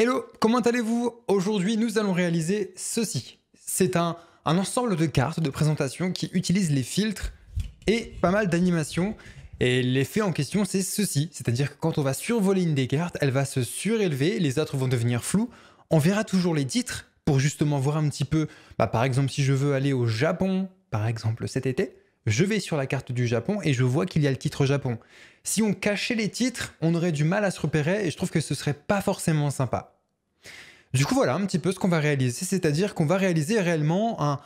Hello, comment allez-vous? Aujourd'hui, nous allons réaliser ceci. C'est un ensemble de cartes de présentation qui utilisent les filtres et pas mal d'animations. Et l'effet en question, c'est ceci. C'est-à-dire que quand on va survoler une des cartes, elle va se surélever, les autres vont devenir floues. On verra toujours les titres pour justement voir un petit peu, par exemple, si je veux aller au Japon, par exemple cet été, je vais sur la carte du Japon et je vois qu'il y a le titre Japon. Si on cachait les titres, on aurait du mal à se repérer et je trouve que ce serait pas forcément sympa. Du coup, voilà un petit peu ce qu'on va réaliser, c'est-à-dire qu'on va réaliser réellement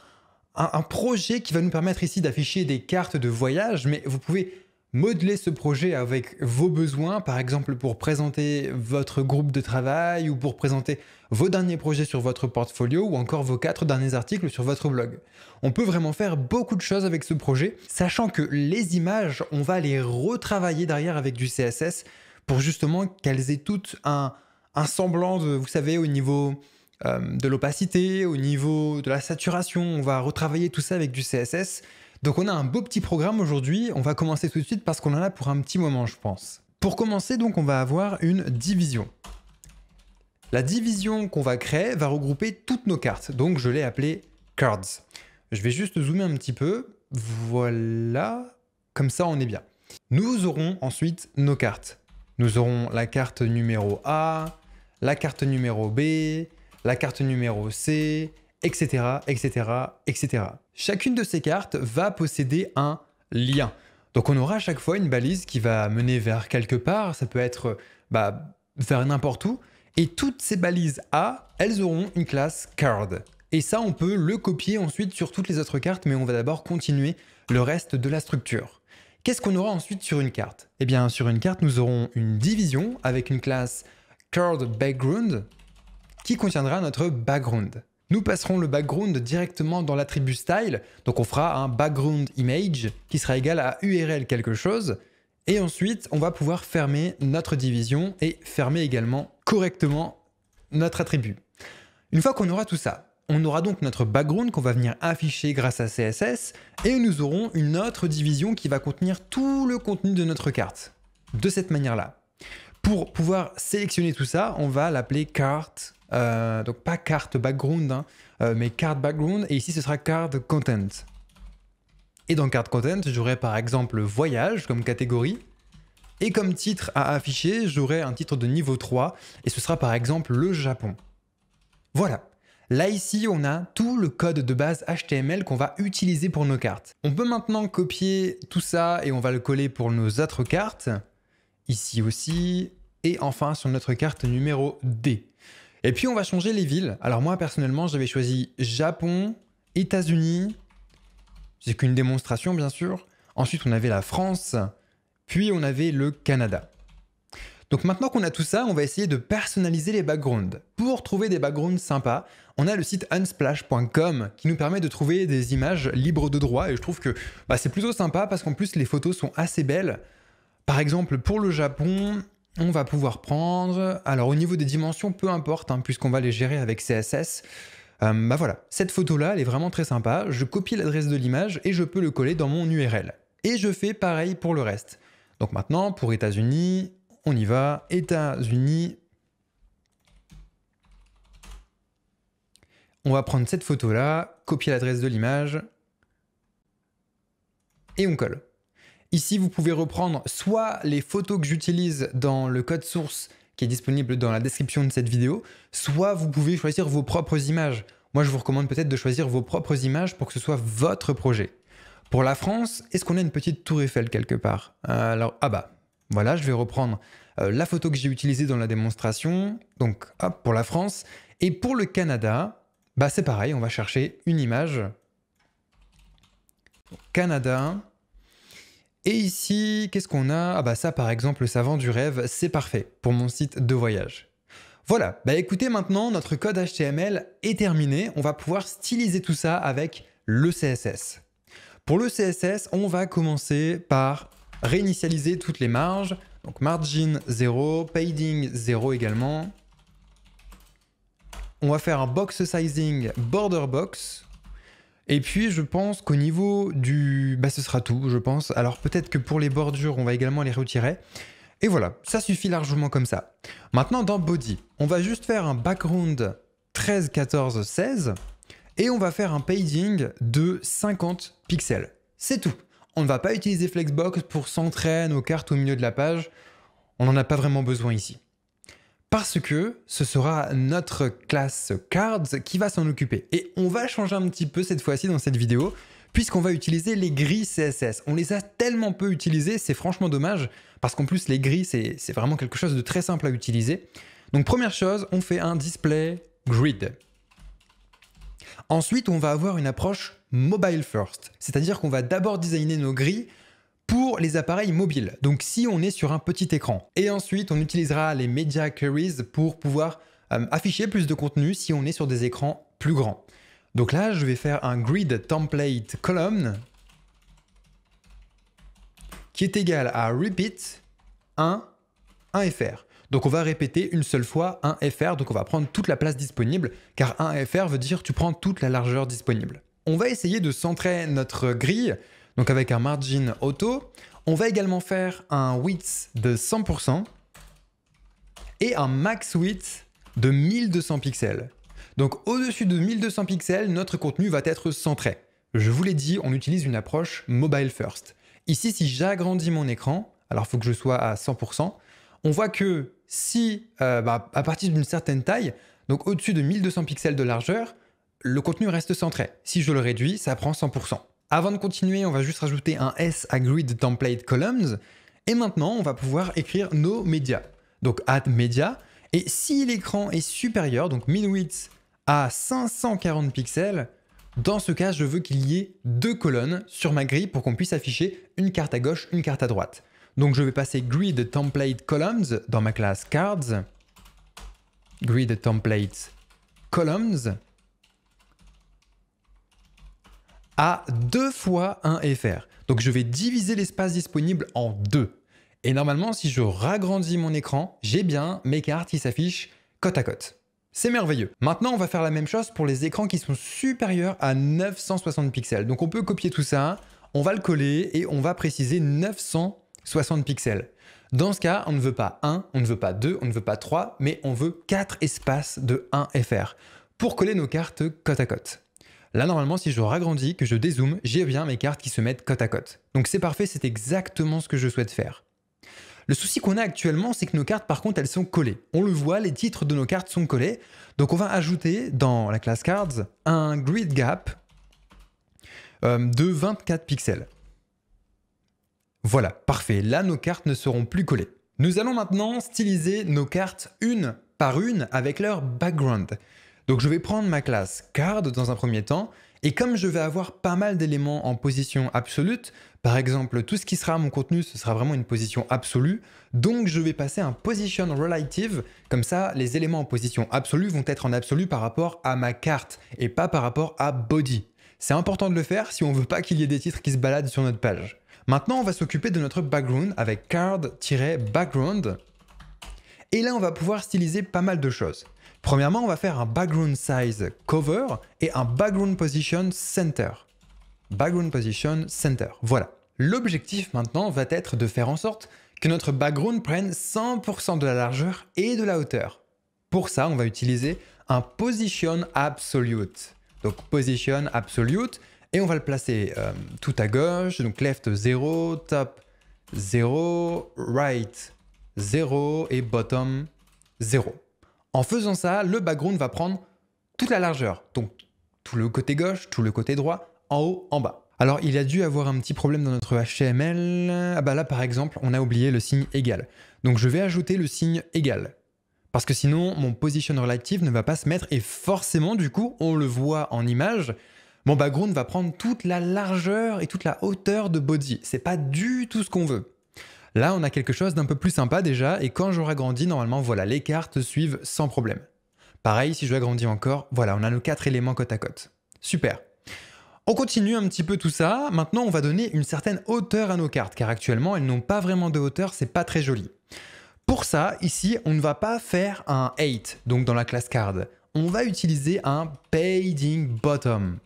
un projet qui va nous permettre ici d'afficher des cartes de voyage, mais vous pouvez modeler ce projet avec vos besoins, par exemple pour présenter votre groupe de travail ou pour présenter vos derniers projets sur votre portfolio ou encore vos 4 derniers articles sur votre blog. On peut vraiment faire beaucoup de choses avec ce projet, sachant que les images, on va les retravailler derrière avec du CSS pour justement qu'elles aient toutes un semblant de, vous savez, au niveau de l'opacité, au niveau de la saturation, on va retravailler tout ça avec du CSS. Donc on a un beau petit programme aujourd'hui, on va commencer tout de suite parce qu'on en a pour un petit moment je pense. Pour commencer donc on va avoir une division. La division qu'on va créer va regrouper toutes nos cartes, donc je l'ai appelée Cards. Je vais juste zoomer un petit peu, voilà, comme ça on est bien. Nous aurons ensuite nos cartes. Nous aurons la carte numéro A, la carte numéro B, la carte numéro C, etc., etc., etc. Chacune de ces cartes va posséder un lien. Donc on aura à chaque fois une balise qui va mener vers quelque part, ça peut être vers n'importe où, et toutes ces balises A, elles auront une classe card. Et ça, on peut le copier ensuite sur toutes les autres cartes, mais on va d'abord continuer le reste de la structure. Qu'est-ce qu'on aura ensuite sur une carte? Eh bien, sur une carte, nous aurons une division avec une classe card background qui contiendra notre background. Nous passerons le background directement dans l'attribut style, donc on fera un background image qui sera égal à URL quelque chose, et ensuite on va pouvoir fermer notre division et fermer également correctement notre attribut. Une fois qu'on aura tout ça, on aura donc notre background qu'on va venir afficher grâce à CSS, et nous aurons une autre division qui va contenir tout le contenu de notre carte, de cette manière-là. Pour pouvoir sélectionner tout ça, on va l'appeler carte. Donc pas carte background, mais card background, et ici ce sera card content. Et dans card content, j'aurai par exemple voyage comme catégorie, et comme titre à afficher, j'aurai un titre de niveau 3, et ce sera par exemple le Japon. Voilà. Là ici, on a tout le code de base HTML qu'on va utiliser pour nos cartes. On peut maintenant copier tout ça et on va le coller pour nos autres cartes, ici aussi, et enfin sur notre carte numéro D. Et puis on va changer les villes. Alors moi personnellement j'avais choisi Japon, États-Unis, c'est qu'une démonstration bien sûr. Ensuite on avait la France, puis on avait le Canada. Donc maintenant qu'on a tout ça, on va essayer de personnaliser les backgrounds. Pour trouver des backgrounds sympas, on a le site unsplash.com qui nous permet de trouver des images libres de droit et je trouve que c'est plutôt sympa parce qu'en plus les photos sont assez belles. Par exemple pour le Japon, on va pouvoir prendre, alors au niveau des dimensions, peu importe, puisqu'on va les gérer avec CSS. Voilà, cette photo-là, elle est vraiment très sympa. Je copie l'adresse de l'image et je peux le coller dans mon URL. Et je fais pareil pour le reste. Donc maintenant, pour États-Unis, on y va. États-Unis. On va prendre cette photo-là, copier l'adresse de l'image et on colle. Ici, vous pouvez reprendre soit les photos que j'utilise dans le code source qui est disponible dans la description de cette vidéo, soit vous pouvez choisir vos propres images. Moi, je vous recommande peut-être de choisir vos propres images pour que ce soit votre projet. Pour la France, est-ce qu'on a une petite tour Eiffel quelque part? Alors, voilà, je vais reprendre la photo que j'ai utilisée dans la démonstration. Donc, hop, pour la France. Et pour le Canada, c'est pareil, on va chercher une image. Canada. Et ici, qu'est-ce qu'on a? Ça par exemple, le savant du rêve, c'est parfait pour mon site de voyage. Voilà, écoutez maintenant, notre code HTML est terminé. On va pouvoir styliser tout ça avec le CSS. Pour le CSS, on va commencer par réinitialiser toutes les marges. Donc margin 0, padding 0 également. On va faire un box sizing border box. Et puis je pense qu'au niveau du... ce sera tout, je pense. Alors peut-être que pour les bordures, on va également les retirer. Et voilà, ça suffit largement comme ça. Maintenant, dans Body, on va juste faire un background 13, 14, 16 et on va faire un padding de 50 pixels. C'est tout. On ne va pas utiliser Flexbox pour centrer nos cartes au milieu de la page. On n'en a pas vraiment besoin ici. Parce que ce sera notre classe Cards qui va s'en occuper. Et on va changer un petit peu cette fois-ci dans cette vidéo, puisqu'on va utiliser les grilles CSS. On les a tellement peu utilisées, c'est franchement dommage, parce qu'en plus les grilles, c'est vraiment quelque chose de très simple à utiliser. Donc première chose, on fait un display grid. Ensuite, on va avoir une approche mobile first, c'est-à-dire qu'on va d'abord designer nos grilles pour les appareils mobiles, donc si on est sur un petit écran. Et ensuite, on utilisera les Media Queries pour pouvoir afficher plus de contenu si on est sur des écrans plus grands. Donc là, je vais faire un grid template column qui est égal à repeat 1 fr. Donc on va répéter une seule fois 1 fr, donc on va prendre toute la place disponible, car 1 fr veut dire tu prends toute la largeur disponible. On va essayer de centrer notre grille, donc avec un margin auto. On va également faire un width de 100% et un max width de 1200 pixels. Donc au-dessus de 1200 pixels, notre contenu va être centré. Je vous l'ai dit, on utilise une approche mobile first. Ici, si j'agrandis mon écran, alors il faut que je sois à 100%, on voit que si, à partir d'une certaine taille, donc au-dessus de 1200 pixels de largeur, le contenu reste centré. Si je le réduis, ça prend 100%. Avant de continuer, on va juste rajouter un S à Grid Template Columns. Et maintenant, on va pouvoir écrire nos médias. Donc add media. Et si l'écran est supérieur, donc min width à 540 pixels, dans ce cas, je veux qu'il y ait 2 colonnes sur ma grille pour qu'on puisse afficher une carte à gauche, une carte à droite. Donc je vais passer Grid Template Columns dans ma classe Cards. Grid Template Columns à 2 fois 1 fr. Donc je vais diviser l'espace disponible en 2. Et normalement, si je ragrandis mon écran, j'ai bien mes cartes qui s'affichent côte à côte. C'est merveilleux. Maintenant, on va faire la même chose pour les écrans qui sont supérieurs à 960 pixels. Donc on peut copier tout ça, on va le coller et on va préciser 960 pixels. Dans ce cas, on ne veut pas 1, on ne veut pas 2, on ne veut pas 3, mais on veut 4 espaces de 1 fr pour coller nos cartes côte à côte. Là, normalement, si je ragrandis, que je dézoome, j'ai bien mes cartes qui se mettent côte à côte. Donc c'est parfait, c'est exactement ce que je souhaite faire. Le souci qu'on a actuellement, c'est que nos cartes, par contre, elles sont collées. On le voit, les titres de nos cartes sont collés. Donc on va ajouter dans la classe Cards un grid gap de 24 pixels. Voilà, parfait. Là, nos cartes ne seront plus collées. Nous allons maintenant styliser nos cartes une par une avec leur background. Donc je vais prendre ma classe Card dans un premier temps, et comme je vais avoir pas mal d'éléments en position absolue, par exemple tout ce qui sera mon contenu, ce sera vraiment une position absolue, donc je vais passer un position relative, comme ça les éléments en position absolue vont être en absolu par rapport à ma carte, et pas par rapport à body. C'est important de le faire si on veut pas qu'il y ait des titres qui se baladent sur notre page. Maintenant on va s'occuper de notre background avec card-background, et là on va pouvoir styliser pas mal de choses. Premièrement, on va faire un background size cover et un background position center. Background position center. Voilà. L'objectif maintenant va être de faire en sorte que notre background prenne 100% de la largeur et de la hauteur. Pour ça, on va utiliser un position absolute. Donc position absolute et on va le placer tout à gauche. Donc left 0, top 0, right 0 et bottom 0. En faisant ça, le background va prendre toute la largeur, donc tout le côté gauche, tout le côté droit, en haut, en bas. Alors il a dû avoir un petit problème dans notre HTML. Ah bah là par exemple, on a oublié le signe égal. Donc je vais ajouter le signe égal. Parce que sinon, mon position relative ne va pas se mettre et forcément du coup, on le voit en image, mon background va prendre toute la largeur et toute la hauteur de body. C'est pas du tout ce qu'on veut. Là, on a quelque chose d'un peu plus sympa déjà, et quand j'aurai agrandi, normalement, voilà, les cartes suivent sans problème. Pareil, si je agrandis encore, voilà, on a nos 4 éléments côte à côte. Super. On continue un petit peu tout ça. Maintenant, on va donner une certaine hauteur à nos cartes, car actuellement, elles n'ont pas vraiment de hauteur, c'est pas très joli. Pour ça, ici, on ne va pas faire un 8, donc dans la classe card. On va utiliser un padding bottom.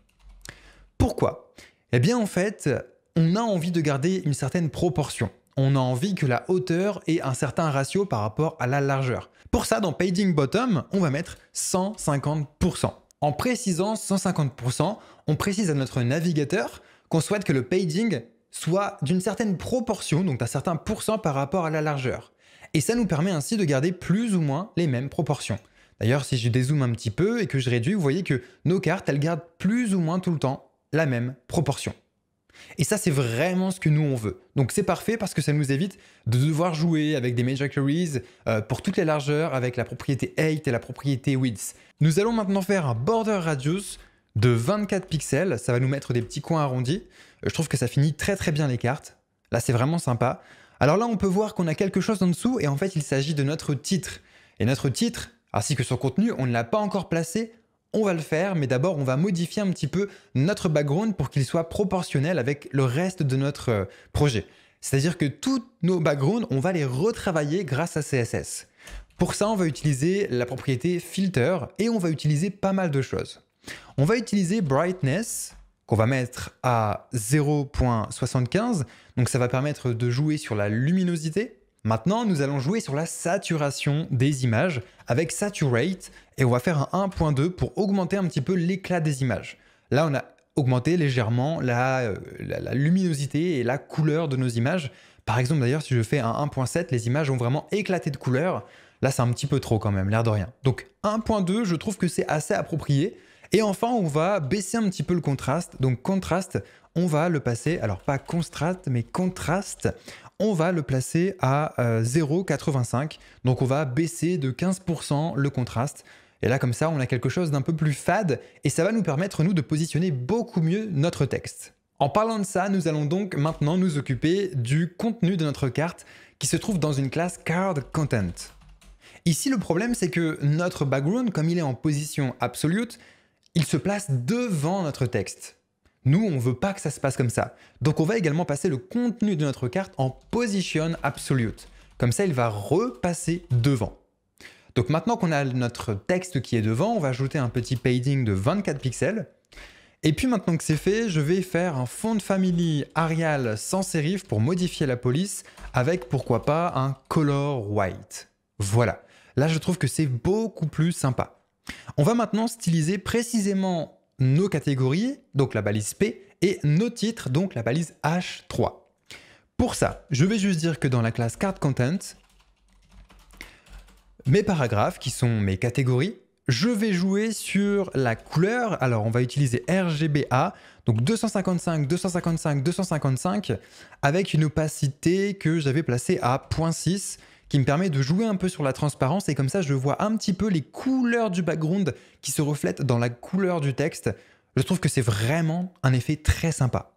Pourquoi? Eh bien, en fait, on a envie de garder une certaine proportion. on a envie que la hauteur ait un certain ratio par rapport à la largeur. Pour ça, dans Padding Bottom, on va mettre 150%. En précisant 150%, on précise à notre navigateur qu'on souhaite que le padding soit d'une certaine proportion, donc d'un certain pourcent par rapport à la largeur. Et ça nous permet ainsi de garder plus ou moins les mêmes proportions. D'ailleurs, si je dézoome un petit peu et que je réduis, vous voyez que nos cartes, elles gardent plus ou moins tout le temps la même proportion. Et ça, c'est vraiment ce que nous, on veut. Donc c'est parfait parce que ça nous évite de devoir jouer avec des major queries pour toutes les largeurs avec la propriété height et la propriété width. Nous allons maintenant faire un border radius de 24 pixels. Ça va nous mettre des petits coins arrondis. Je trouve que ça finit très très bien les cartes. Là, c'est vraiment sympa. Alors là, on peut voir qu'on a quelque chose en dessous et en fait, il s'agit de notre titre. Et notre titre, ainsi que son contenu, on ne l'a pas encore placé. On va le faire, mais d'abord, on va modifier un petit peu notre background pour qu'il soit proportionnel avec le reste de notre projet. C'est-à-dire que tous nos backgrounds, on va les retravailler grâce à CSS. Pour ça, on va utiliser la propriété filter et on va utiliser pas mal de choses. On va utiliser brightness, qu'on va mettre à 0.75, donc ça va permettre de jouer sur la luminosité. Maintenant, nous allons jouer sur la saturation des images avec Saturate et on va faire un 1.2 pour augmenter un petit peu l'éclat des images. Là, on a augmenté légèrement la luminosité et la couleur de nos images. Par exemple, d'ailleurs, si je fais un 1.7, les images ont vraiment éclaté de couleur. Là, c'est un petit peu trop quand même, l'air de rien. Donc 1.2, je trouve que c'est assez approprié. Et enfin, on va baisser un petit peu le contraste. Donc contraste, on va le passer, alors pas contraste, mais contraste, on va le placer à 0,85. Donc on va baisser de 15% le contraste. Et là, comme ça, on a quelque chose d'un peu plus fade et ça va nous permettre, nous, de positionner beaucoup mieux notre texte. En parlant de ça, nous allons donc maintenant nous occuper du contenu de notre carte qui se trouve dans une classe Card Content. Ici, le problème, c'est que notre background, comme il est en position absolute, il se place devant notre texte. Nous, on ne veut pas que ça se passe comme ça. Donc on va également passer le contenu de notre carte en position absolute. Comme ça, il va repasser devant. Donc maintenant qu'on a notre texte qui est devant, on va ajouter un petit padding de 24 pixels. Et puis maintenant que c'est fait, je vais faire un font family Arial sans serif pour modifier la police avec, pourquoi pas, un color white. Voilà. Là, je trouve que c'est beaucoup plus sympa. On va maintenant styliser précisément nos catégories, donc la balise P, et nos titres, donc la balise H3. Pour ça, je vais juste dire que dans la classe Card Content, mes paragraphes, qui sont mes catégories, je vais jouer sur la couleur. Alors, on va utiliser RGBA, donc 255, 255, 255, avec une opacité que j'avais placée à 0.6, qui me permet de jouer un peu sur la transparence et comme ça je vois un petit peu les couleurs du background qui se reflètent dans la couleur du texte. Je trouve que c'est vraiment un effet très sympa.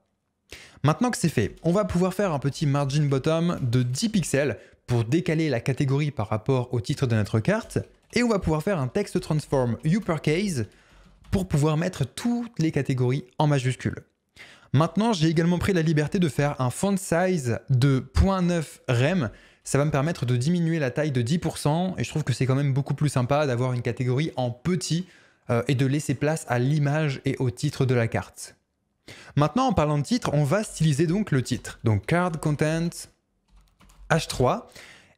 Maintenant que c'est fait, on va pouvoir faire un petit margin bottom de 10 pixels pour décaler la catégorie par rapport au titre de notre carte et on va pouvoir faire un text transform uppercase pour pouvoir mettre toutes les catégories en majuscules. Maintenant, j'ai également pris la liberté de faire un font size de 0.9 rem. Ça va me permettre de diminuer la taille de 10% et je trouve que c'est quand même beaucoup plus sympa d'avoir une catégorie en petit et de laisser place à l'image et au titre de la carte. Maintenant, en parlant de titre, on va styliser donc le titre. Donc Card Content H3.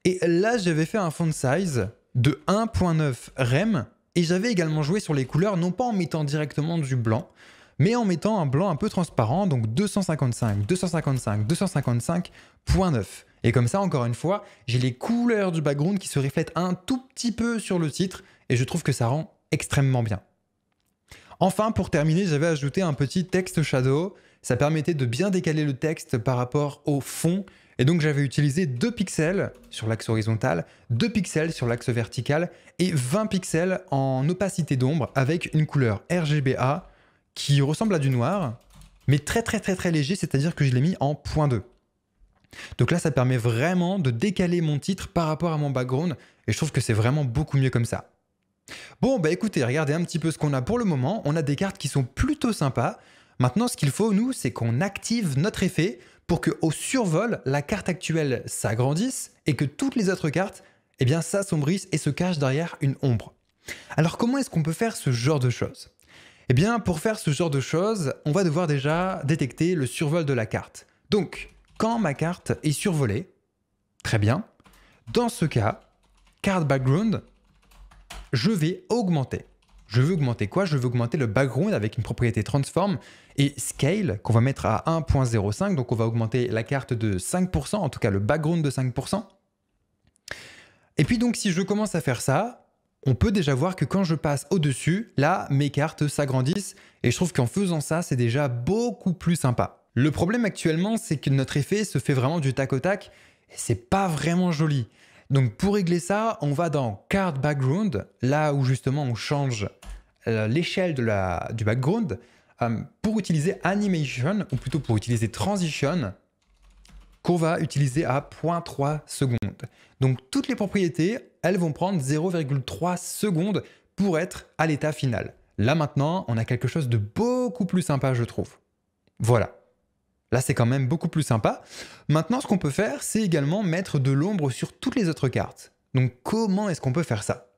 Et là, j'avais fait un font size de 1.9 rem et j'avais également joué sur les couleurs, non pas en mettant directement du blanc, mais en mettant un blanc un peu transparent, donc 255, 255, 255.9. Et comme ça, encore une fois, j'ai les couleurs du background qui se reflètent un tout petit peu sur le titre et je trouve que ça rend extrêmement bien. Enfin, pour terminer, j'avais ajouté un petit text shadow. Ça permettait de bien décaler le texte par rapport au fond. Et donc, j'avais utilisé 2 pixels sur l'axe horizontal, 2 pixels sur l'axe vertical et 20 pixels en opacité d'ombre avec une couleur RGBA qui ressemble à du noir, mais très léger, c'est-à-dire que je l'ai mis en 0.2. Donc là, ça permet vraiment de décaler mon titre par rapport à mon background et je trouve que c'est vraiment beaucoup mieux comme ça. Bon, bah écoutez, regardez un petit peu ce qu'on a pour le moment. On a des cartes qui sont plutôt sympas. Maintenant, ce qu'il faut, nous, c'est qu'on active notre effet pour qu'au survol, la carte actuelle s'agrandisse et que toutes les autres cartes, eh bien, s'assombrissent et se cachent derrière une ombre. Alors, comment est-ce qu'on peut faire ce genre de choses ? Eh bien, pour faire ce genre de choses, on va devoir déjà détecter le survol de la carte. Donc, quand ma carte est survolée, Très bien. Dans ce cas, card background, je vais augmenter. Je veux augmenter quoi? Je veux augmenter le background avec une propriété transform et scale qu'on va mettre à 1.05. Donc on va augmenter la carte de 5%, en tout cas le background de 5%. Et puis donc si je commence à faire ça, on peut déjà voir que quand je passe au-dessus, là mes cartes s'agrandissent et je trouve qu'en faisant ça, c'est déjà beaucoup plus sympa. Le problème actuellement, c'est que notre effet se fait vraiment du tac au tac et c'est pas vraiment joli. Donc pour régler ça, on va dans Card Background, là où justement on change l'échelle du background, pour utiliser Animation, ou plutôt pour utiliser Transition, qu'on va utiliser à 0.3 secondes. Donc toutes les propriétés, elles vont prendre 0,3 secondes pour être à l'état final. Là maintenant, on a quelque chose de beaucoup plus sympa, je trouve. Voilà. Là, c'est quand même beaucoup plus sympa. Maintenant, ce qu'on peut faire, c'est également mettre de l'ombre sur toutes les autres cartes. Donc, comment est-ce qu'on peut faire ça?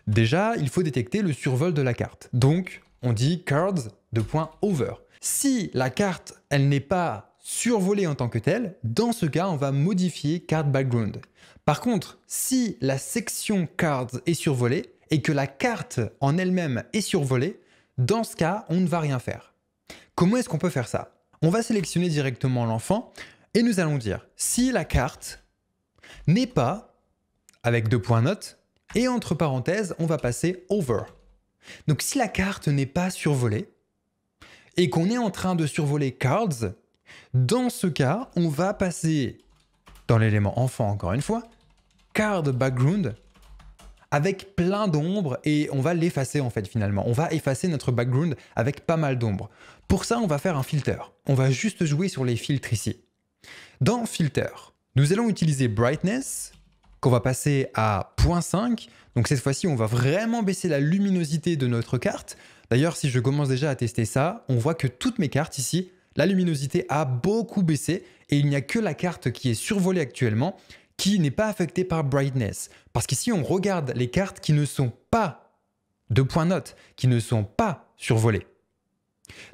Déjà, il faut détecter le survol de la carte. Donc, on dit cards.over. Si la carte, elle n'est pas survolée en tant que telle, dans ce cas, on va modifier card background. Par contre, si la section cards est survolée et que la carte en elle-même est survolée, dans ce cas, on ne va rien faire. Comment est-ce qu'on peut faire ça? On va sélectionner directement l'enfant et nous allons dire si la carte n'est pas, avec 2 points notes, et entre parenthèses, on va passer over. Donc si la carte n'est pas survolée et qu'on est en train de survoler cards, dans ce cas, on va passer dans l'élément enfant encore une fois, card background avec plein d'ombres et on va l'effacer en fait finalement. On va effacer notre background avec pas mal d'ombres. Pour ça, on va faire un filter. On va juste jouer sur les filtres ici. Dans Filter, nous allons utiliser Brightness qu'on va passer à 0.5. Donc cette fois-ci, on va vraiment baisser la luminosité de notre carte. D'ailleurs, si je commence déjà à tester ça, on voit que toutes mes cartes ici, la luminosité a beaucoup baissé et il n'y a que la carte qui est survolée actuellement qui n'est pas affectée par Brightness. Parce qu'ici, on regarde les cartes qui ne sont pas de point note, qui ne sont pas survolées.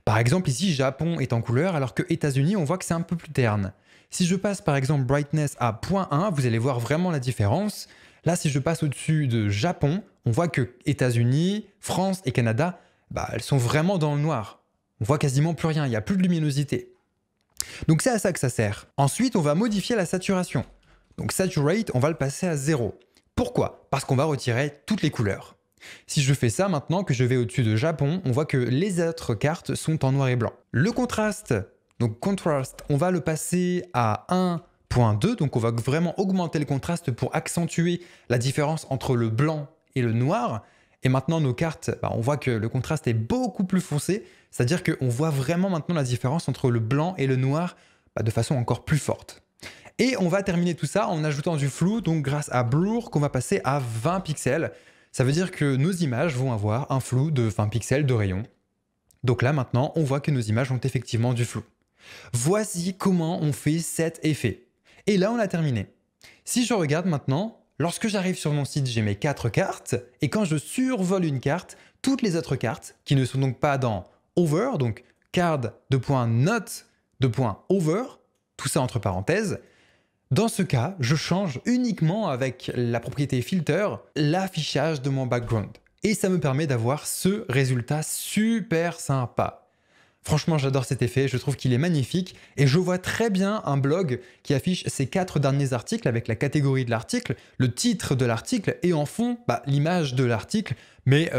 Par exemple, ici, Japon est en couleur, alors que États-Unis, on voit que c'est un peu plus terne. Si je passe par exemple Brightness à 0.1, vous allez voir vraiment la différence. Là, si je passe au-dessus de Japon, on voit que États-Unis, France et Canada, elles sont vraiment dans le noir. On voit quasiment plus rien, il n'y a plus de luminosité. Donc c'est à ça que ça sert. Ensuite, on va modifier la saturation. Donc Saturate, on va le passer à 0. Pourquoi? Parce qu'on va retirer toutes les couleurs. Si je fais ça maintenant que je vais au-dessus de Japon, on voit que les autres cartes sont en noir et blanc. Le contraste, donc contrast, on va le passer à 1.2, donc on va vraiment augmenter le contraste pour accentuer la différence entre le blanc et le noir. Et maintenant nos cartes, on voit que le contraste est beaucoup plus foncé, c'est-à-dire qu'on voit vraiment maintenant la différence entre le blanc et le noir de façon encore plus forte. Et on va terminer tout ça en ajoutant du flou, donc grâce à Blur qu'on va passer à 20 pixels. Ça veut dire que nos images vont avoir un flou de 20 pixels de rayon. Donc là maintenant, on voit que nos images ont effectivement du flou. Voici comment on fait cet effet. Et là, on a terminé. Si je regarde maintenant, lorsque j'arrive sur mon site, j'ai mes 4 cartes, et quand je survole une carte, toutes les autres cartes, qui ne sont donc pas dans Over, donc card .note .over, tout ça entre parenthèses, dans ce cas, je change uniquement avec la propriété filter l'affichage de mon background. Et ça me permet d'avoir ce résultat super sympa. Franchement, j'adore cet effet, je trouve qu'il est magnifique et je vois très bien un blog qui affiche ces 4 derniers articles avec la catégorie de l'article, le titre de l'article et en fond, l'image de l'article, mais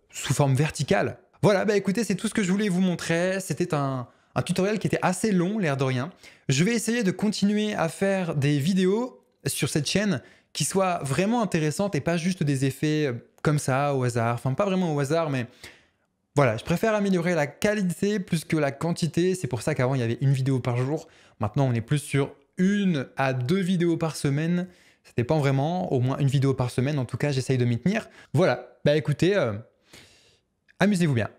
sous forme verticale. Voilà, écoutez, c'est tout ce que je voulais vous montrer. C'était un tutoriel qui était assez long, l'air de rien. Je vais essayer de continuer à faire des vidéos sur cette chaîne qui soient vraiment intéressantes et pas juste des effets comme ça, au hasard. Enfin, pas vraiment au hasard, mais voilà, je préfère améliorer la qualité plus que la quantité. C'est pour ça qu'avant, il y avait une vidéo par jour. Maintenant, on est plus sur 1 à 2 vidéos par semaine. Ça dépend vraiment, au moins une vidéo par semaine. En tout cas, j'essaye de m'y tenir. Voilà, écoutez, amusez-vous bien.